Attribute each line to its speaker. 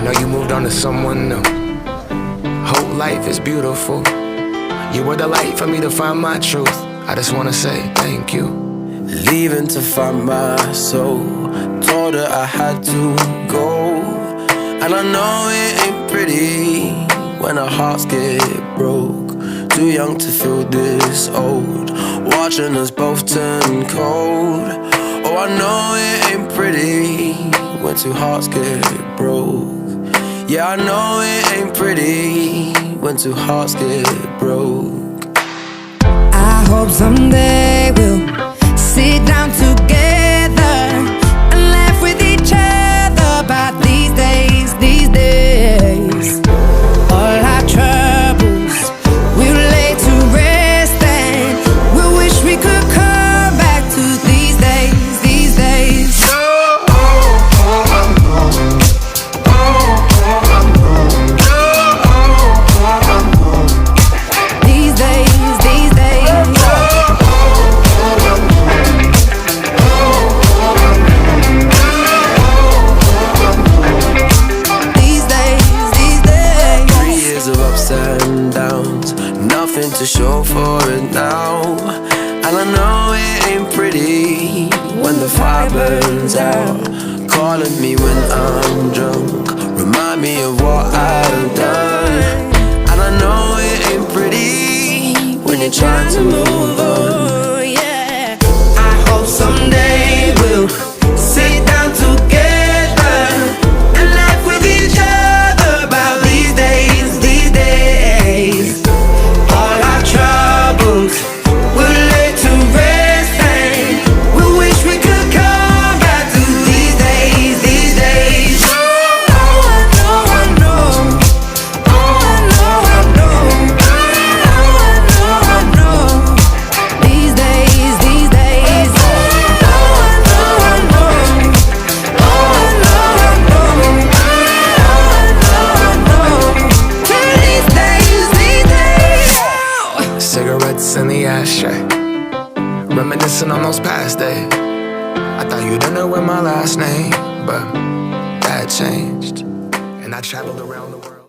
Speaker 1: know you moved on to someone new. Whole life is beautiful. You were the light for me to find my truth. I just wanna say thank you.
Speaker 2: Leaving to find my soul. Told her I had to go. And I know it ain't pretty when our hearts get broke. Too young to feel this old, watching us both turn cold. Oh, I know it ain't pretty when two hearts get broke. Yeah, I know it ain't pretty when two hearts get broke.
Speaker 3: I hope someday we'll sit down together and laugh with each other about these days, these days. All our troubles we'll lay to rest, and we'll wish we could come back to these days, these days. These days, these days. These days, these days.
Speaker 2: 3 years of ups and downs, nothing to show for it now. And I know it ain't pretty when the fire burns out. Calling me when I'm drunk, remind me of what I've done. And I know it ain't pretty when you're trying to move on.
Speaker 3: Oh, yeah. I hope someday we'll sit down together and laugh with each other about these days, these days. All our troubles we'll lay to rest, and we wish we could come back to these days, these days. Oh, I know, I know. Oh, I know, I know. Oh, I know, I know. These days, these days. Oh, I know, I know. Oh, I know, I know. Oh, I know, I know. These days, these days.
Speaker 1: Cigarettes in the ashtray, reminiscing on those past days. I thought you didn't know my last name, but that changed. And I traveled around the world.